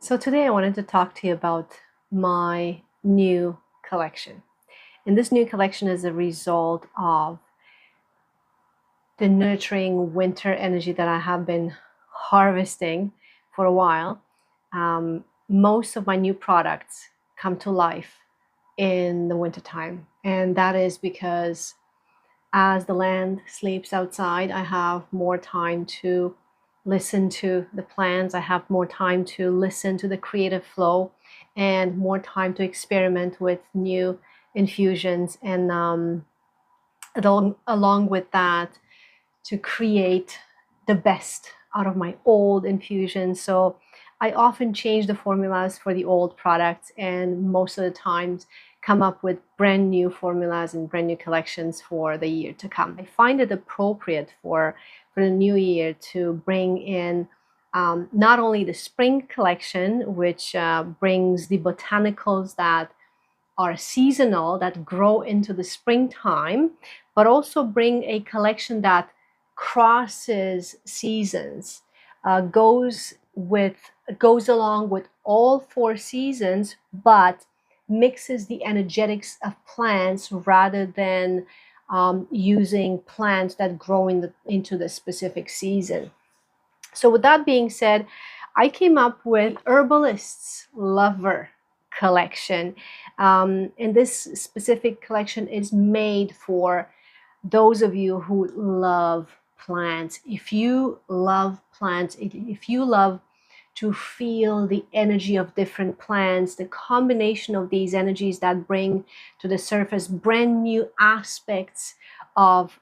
So today I wanted to talk to you about my new collection. And this new collection is a result of the nurturing winter energy that I have been harvesting for a while. Most of my new products come to life in the wintertime. And that is because as the land sleeps outside, I have more time to listen to the plants. I have more time to listen to the creative flow and more time to experiment with new infusions. And along with that, to create the best out of my old infusions. So I often change the formulas for the old products, and most of the times come up with brand new formulas and brand new collections for the year to come. I find it appropriate for the new year to bring in not only the spring collection, which brings the botanicals that are seasonal, that grow into the springtime, but also bring a collection that crosses seasons, goes along with all four seasons, but mixes the energetics of plants rather than using plants that grow into the specific season. So with that being said, I came up with Herbalist's Lover collection. And this specific collection is made for those of you who love plants. If you love plants, if you love to feel the energy of different plants, the combination of these energies that bring to the surface brand new aspects of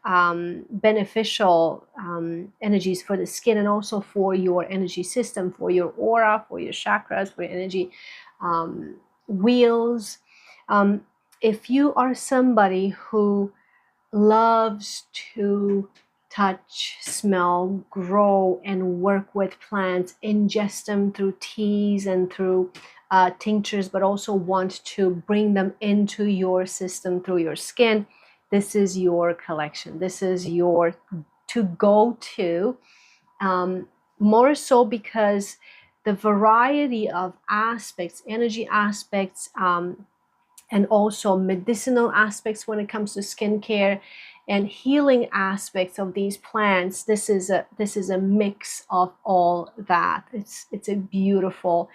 beneficial energies for the skin and also for your energy system, for your aura, for your chakras, for your energy wheels. If you are somebody who loves to touch, smell, grow, and work with plants, ingest them through teas and through tinctures, but also want to bring them into your system through your skin, this is your collection. This is your to go to, more so because the variety of aspects, energy aspects, and also medicinal aspects when it comes to skincare and healing aspects of these plants. This is a mix of all that. It's a beautiful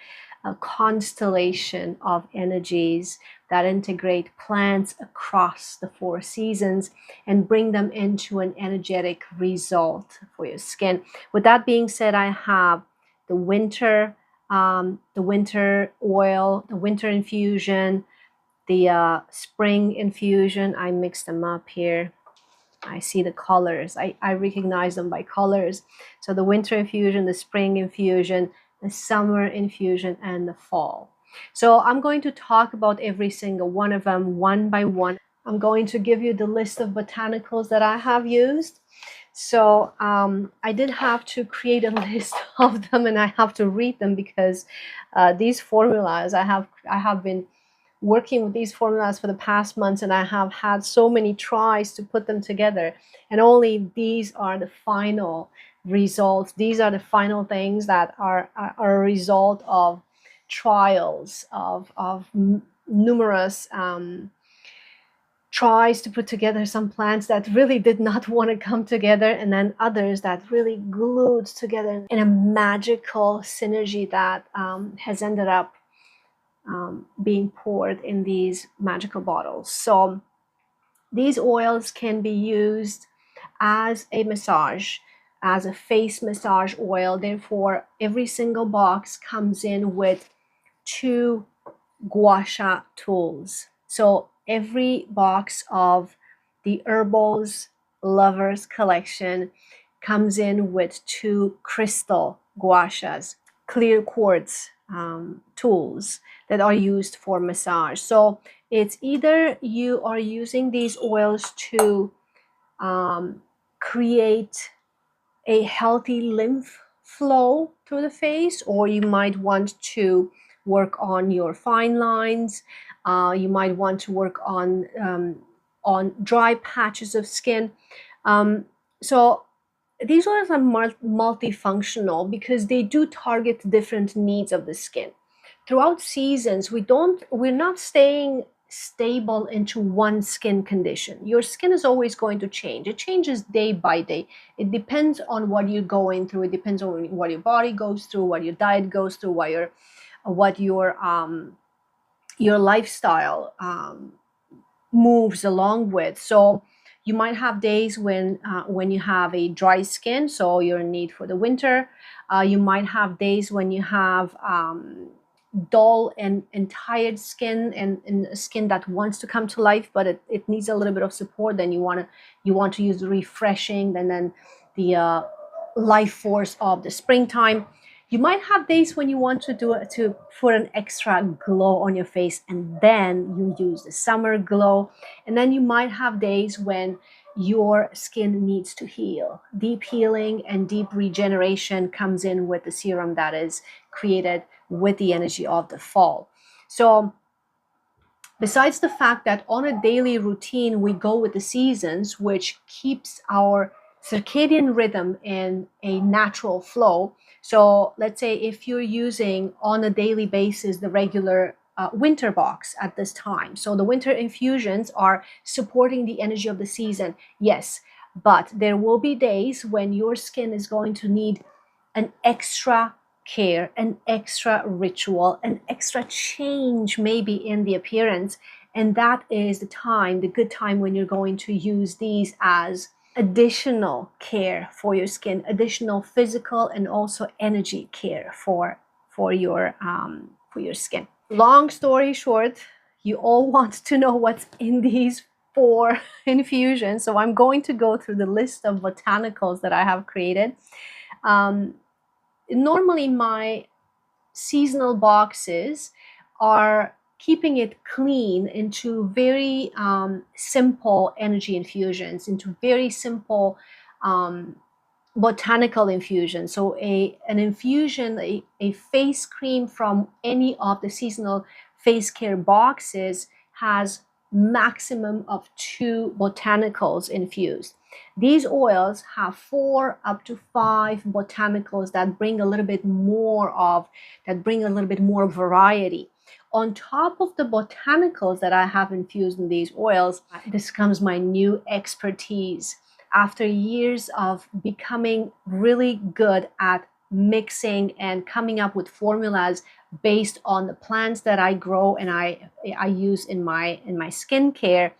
constellation of energies that integrate plants across the four seasons and bring them into an energetic result for your skin. With that being said, I have the winter oil, the winter infusion, the spring infusion. I mixed them up here. I see the colors. I recognize them by colors. So the winter infusion, the spring infusion, the summer infusion, and the fall. So I'm going to talk about every single one of them one by one. I'm going to give you the list of botanicals that I have used. So I did have to create a list of them, and I have to read them because these formulas, I have been working with these formulas for the past months, and I have had so many tries to put them together, and only these are the final results. These are the final things that are a result of trials of numerous tries to put together some plants that really did not want to come together, and then others that really glued together in a magical synergy that has ended up being poured in these magical bottles. So these oils can be used as a massage, as a face massage oil. Therefore, every single box comes in with 2 gua sha tools. So every box of the Herbals Lovers collection comes in with 2 crystal gua shas, clear quartz tools that are used for massage. So it's either you are using these oils to create a healthy lymph flow through the face, or you might want to work on your fine lines. You might want to work on dry patches of skin. So these oils are multifunctional because they do target different needs of the skin. throughout seasons, we're not staying stable into one skin condition. Your skin is always going to change. It changes day by day. It depends on what you're going through. It depends on what your body goes through, what your diet goes through, what your lifestyle moves along with. So you might have days when you have a dry skin, so you're in need for the winter. You might have days when you have dull and tired skin, and skin that wants to come to life, but it needs a little bit of support. Then you want to use refreshing, and then the life force of the springtime. You might have days when you want to put an extra glow on your face, and then you use the summer glow. And then you might have days when your skin needs to heal. Deep healing and deep regeneration comes in with the serum that is created with the energy of the fall. So besides the fact that on a daily routine we go with the seasons, which keeps our circadian rhythm in a natural flow. So let's say if you're using on a daily basis the regular winter box at this time, so the winter infusions are supporting the energy of the season, yes, but there will be days when your skin is going to need an extra care, an extra ritual, an extra change maybe in the appearance. And that is the good time when you're going to use these as additional care for your skin, additional physical and also energy care for your skin. Long story short, you all want to know what's in these 4 infusions, so I'm going to go through the list of botanicals that I have created. Normally my seasonal boxes are keeping it clean into very simple energy infusions, into very simple botanical infusions. So an infusion, a face cream from any of the seasonal face care boxes has maximum of 2 botanicals infused. These oils have 4 up to 5 botanicals that bring a little bit more variety. On top of the botanicals that I have infused in these oils, this comes my new expertise. After years of becoming really good at mixing and coming up with formulas based on the plants that I grow and I use in my skincare,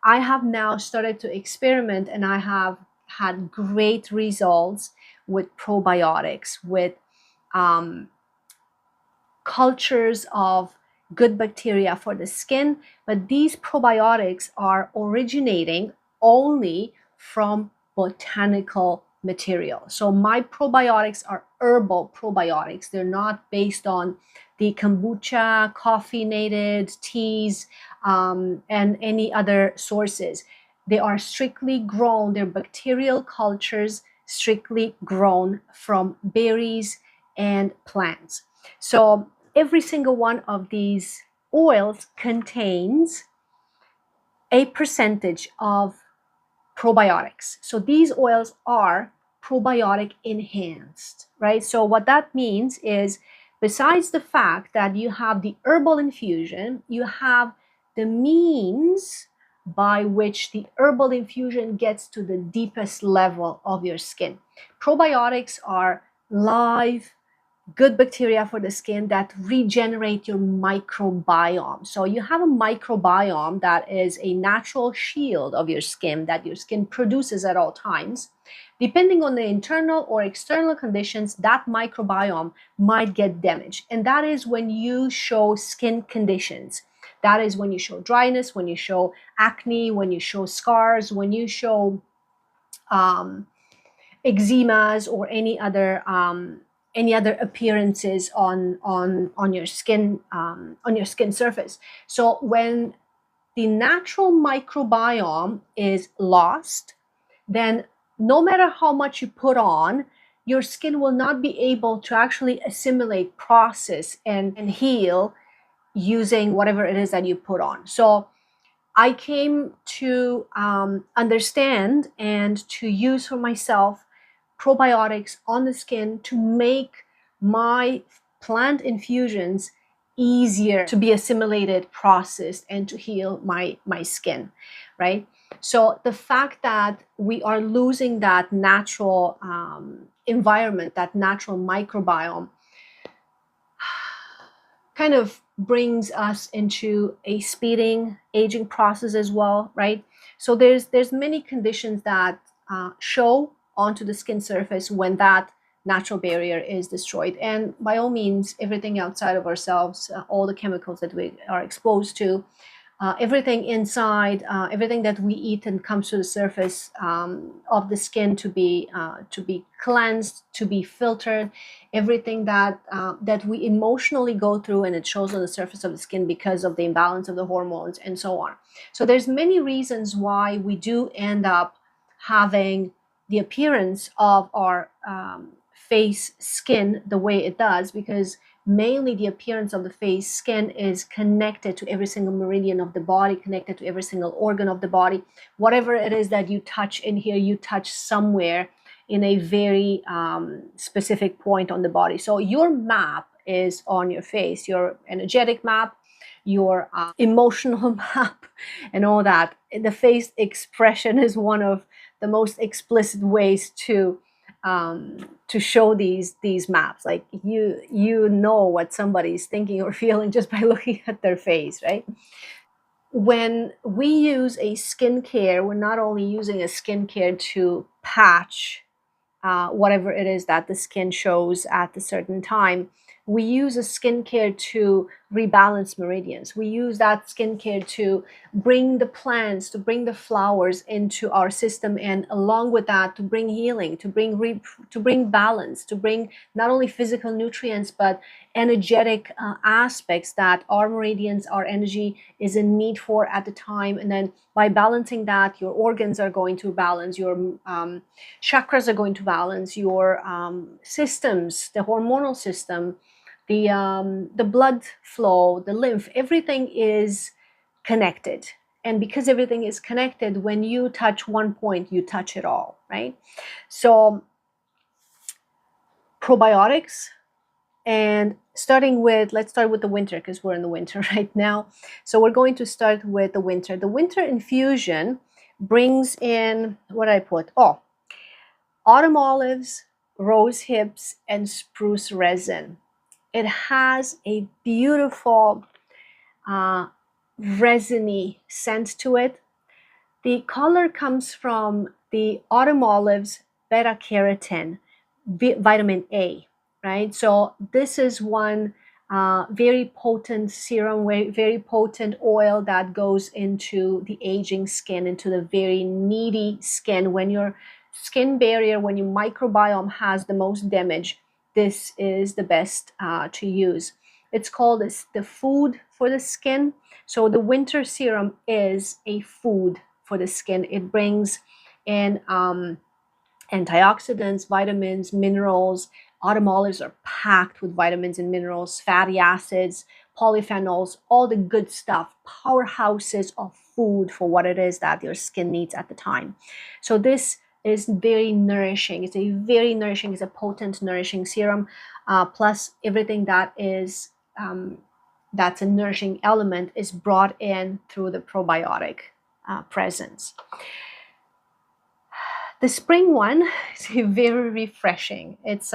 I have now started to experiment, and I have had great results with probiotics, with cultures of good bacteria for the skin. But these probiotics are originating only from botanical material. So my probiotics are herbal probiotics. They're not based on the kombucha, caffeinated teas, and any other sources. They are strictly grown, they're bacterial cultures strictly grown from berries and plants. So every single one of these oils contains a percentage of probiotics. So these oils are probiotic enhanced, right? So what that means is, besides the fact that you have the herbal infusion, you have the means by which the herbal infusion gets to the deepest level of your skin. Probiotics are live, good bacteria for the skin that regenerate your microbiome. So you have a microbiome that is a natural shield of your skin that your skin produces at all times. Depending on the internal or external conditions, that microbiome might get damaged. And that is when you show skin conditions. That is when you show dryness, when you show acne, when you show scars, when you show eczemas or any other appearances on your skin surface. So when the natural microbiome is lost, then no matter how much you put on, your skin will not be able to actually assimilate, process, and heal using whatever it is that you put on. So I came to understand and to use for myself probiotics on the skin to make my plant infusions easier to be assimilated, processed, and to heal my skin, right? So the fact that we are losing that natural environment, that natural microbiome, kind of brings us into a speeding aging process as well, right? So there's many conditions that show onto the skin surface when that natural barrier is destroyed. And by all means, everything outside of ourselves, all the chemicals that we are exposed to, everything inside, everything that we eat and comes to the surface of the skin to be cleansed, to be filtered, everything that we emotionally go through, and it shows on the surface of the skin because of the imbalance of the hormones and so on. So there's many reasons why we do end up having the appearance of our face skin the way it does, because mainly the appearance of the face skin is connected to every single meridian of the body, connected to every single organ of the body. Whatever it is that you touch in here, you touch somewhere in a very specific point on the body. So your map is on your face, your energetic map, your emotional map, and all that. The face expression is one of the most explicit ways to show these maps. Like you know what somebody's thinking or feeling just by looking at their face, right? When we use a skincare, we're not only using a skincare to patch whatever it is that the skin shows at a certain time. We use a skincare to rebalance meridians. We use that skincare to bring the plants, to bring the flowers into our system, and along with that, to bring healing, to bring balance, to bring not only physical nutrients but energetic aspects that our meridians, our energy is in need for at the time. And then by balancing that, your organs are going to balance, your chakras are going to balance, your systems, the hormonal system, the blood flow, the lymph, everything is connected. And because everything is connected, when you touch one point, you touch it all, right? So probiotics, and let's start with the winter, because we're in the winter right now. So we're going to start with the winter. The winter infusion brings in, what did I put? Oh, autumn olives, rose hips, and spruce resin. It has a beautiful resiny scent to it. The color comes from the autumn olives, beta carotene, vitamin A, right? So this is one very potent serum, very potent oil that goes into the aging skin, into the very needy skin. When your skin barrier, when your microbiome has the most damage, this is the best to use. It's called the food for the skin. So the winter serum is a food for the skin. It brings in antioxidants, vitamins, minerals. Autumn olives are packed with vitamins and minerals, fatty acids, polyphenols, all the good stuff, powerhouses of food for what it is that your skin needs at the time. So this is very nourishing. It's a potent, nourishing serum, plus everything that is that's a nourishing element is brought in through the probiotic presence. The spring one is very refreshing. It's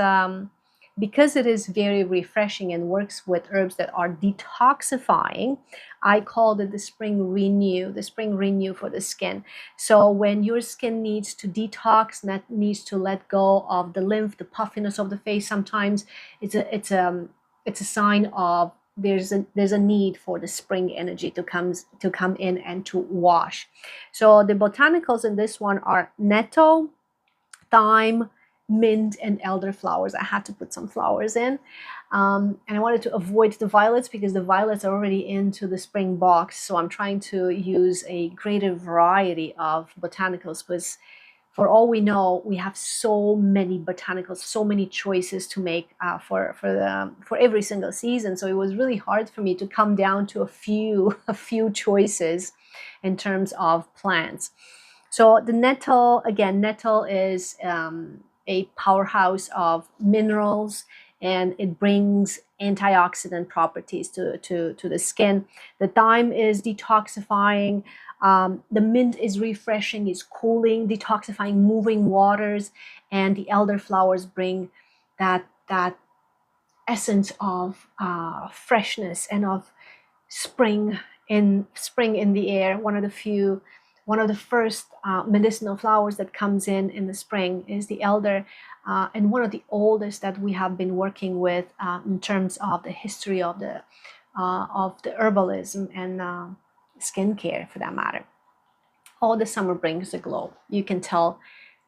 because it is very refreshing and works with herbs that are detoxifying. I called it the spring renew for the skin. So when your skin needs to detox, needs to let go of the lymph, the puffiness of the face, sometimes it's a sign of there's a need for the spring energy to come in and to wash. So the botanicals in this one are nettle, thyme, mint, and elderflowers. I had to put some flowers in, and I wanted to avoid the violets because the violets are already into the spring box. So I'm trying to use a greater variety of botanicals, because for all we know, we have so many botanicals, so many choices to make for every single season. So it was really hard for me to come down to a few choices in terms of plants. So the nettle, again, nettle is a powerhouse of minerals. and it brings antioxidant properties to the skin. The thyme is detoxifying. The mint is refreshing, is cooling, detoxifying, moving waters, and the elderflowers bring that essence of freshness and of spring in the air. One of the first medicinal flowers that comes in the spring is the elder, and one of the oldest that we have been working with in terms of the history of the herbalism and skincare, for that matter. All the summer brings a glow. You can tell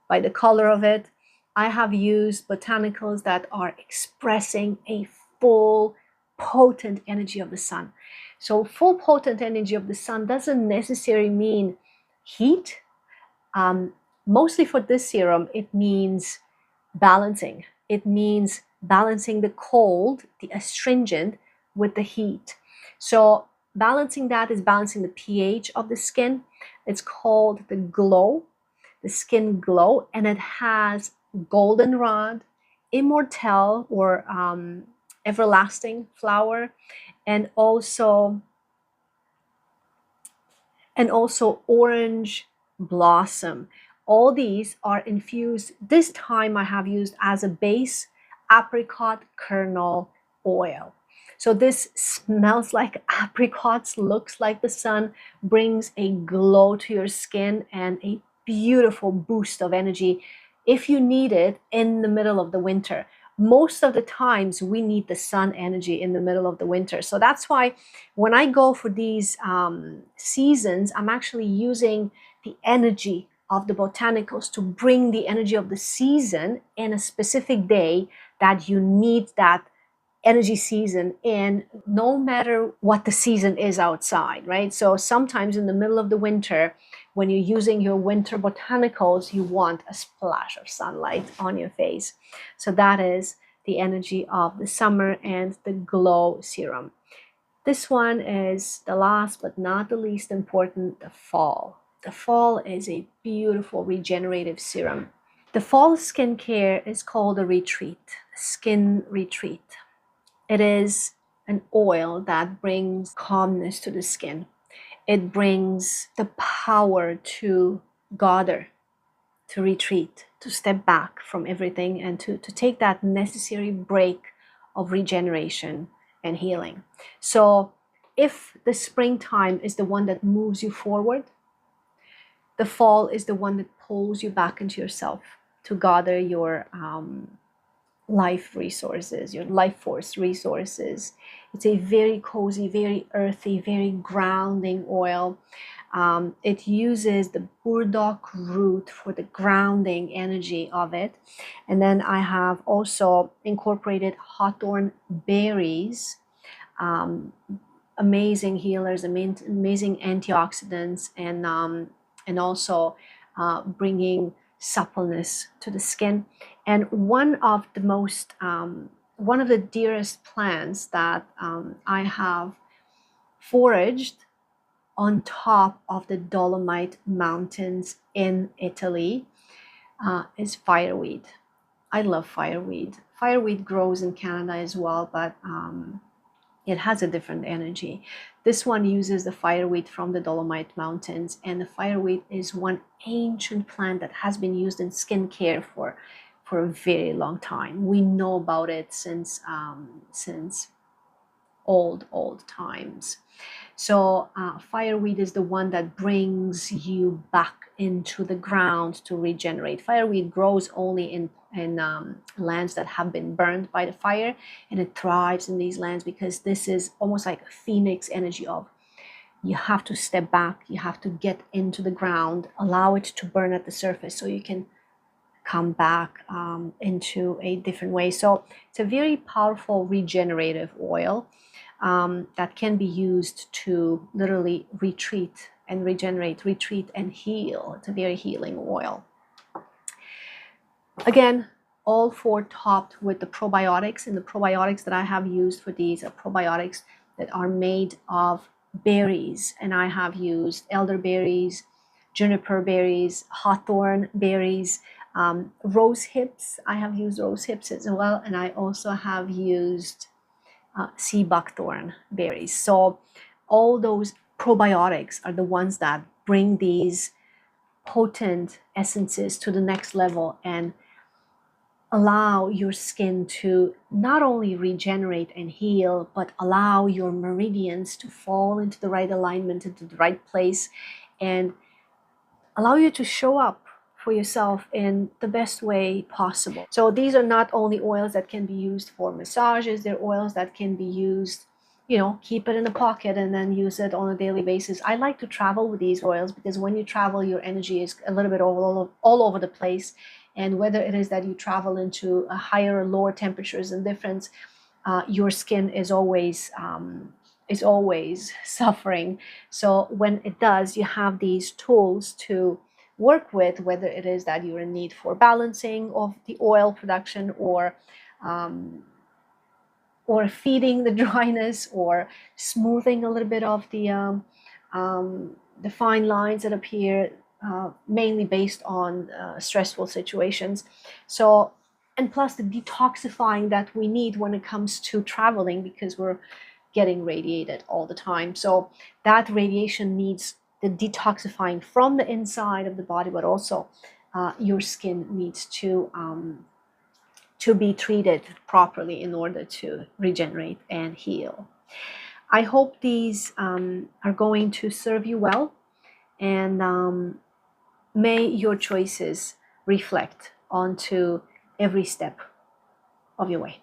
by the color of it. I have used botanicals that are expressing a full, potent energy of the sun. So full, potent energy of the sun doesn't necessarily mean heat. Mostly for this serum, it means balancing. It means balancing the cold, the astringent, with the heat. So balancing that is balancing the pH of the skin. It's called the glow, the skin glow, and it has goldenrod, immortelle or everlasting flower, and also orange blossom. All these are infused. This time I have used as a base apricot kernel oil. So this smells like apricots, looks like the sun, brings a glow to your skin and a beautiful boost of energy if you need it in the middle of the winter. Most of the times we need the sun energy in the middle of the winter. So that's why when I go for these seasons, I'm actually using the energy of the botanicals to bring the energy of the season in a specific day that you need that energy season in, no matter what the season is outside, right? So sometimes in the middle of the winter, when you're using your winter botanicals, you want a splash of sunlight on your face. So that is the energy of the summer and the glow serum. This one is the last but not the least important, the fall. The fall is a beautiful regenerative serum. The fall skincare is called a retreat, skin retreat. It is an oil that brings calmness to the skin. It brings the power to gather, to retreat, to step back from everything, and to take that necessary break of regeneration and healing. So if the springtime is the one that moves you forward, the fall is the one that pulls you back into yourself to gather your life resources, your life force resources. It's a very cozy, very earthy, very grounding oil. It uses the burdock root for the grounding energy of it. And then I have also incorporated hawthorn berries, amazing healers, amazing antioxidants, and also bringing suppleness to the skin. And one of the dearest plants that I have foraged on top of the Dolomite Mountains in Italy is fireweed. I love fireweed. Fireweed grows in Canada as well, but it has a different energy. This one uses the fireweed from the Dolomite Mountains, and the fireweed is one ancient plant that has been used in skincare for a very long time. We know about it since old times. So fireweed is the one that brings you back into the ground to regenerate. Fireweed grows only in lands that have been burned by the fire, and it thrives in these lands because this is almost like a phoenix energy of, you have to step back, you have to get into the ground, allow it to burn at the surface so you can come back into a different way. So it's a very powerful regenerative oil that can be used to literally retreat and regenerate, retreat and heal. It's a very healing oil. Again, all four topped with the probiotics, and the probiotics that I have used for these are probiotics that are made of berries, and I have used elderberries, juniper berries, hawthorn berries, Rose hips, I have used rose hips as well, and I also have used sea buckthorn berries. So all those probiotics are the ones that bring these potent essences to the next level and allow your skin to not only regenerate and heal, but allow your meridians to fall into the right alignment, into the right place, and allow you to show up for yourself in the best way possible. So these are not only oils that can be used for massages, they're oils that can be used, keep it in the pocket and then use it on a daily basis. I like to travel with these oils because when you travel, your energy is a little bit all over the place. And whether it is that you travel into a higher or lower temperatures and difference, your skin is always suffering. So when it does, you have these tools to work with, whether it is that you're in need for balancing of the oil production um, or feeding the dryness or smoothing a little bit of the fine lines that appear, mainly based on stressful situations. So, and plus the detoxifying that we need when it comes to traveling, because we're getting radiated all the time. So that radiation needs the detoxifying from the inside of the body, but also your skin needs to be treated properly in order to regenerate and heal. I hope these are going to serve you well, and may your choices reflect onto every step of your way.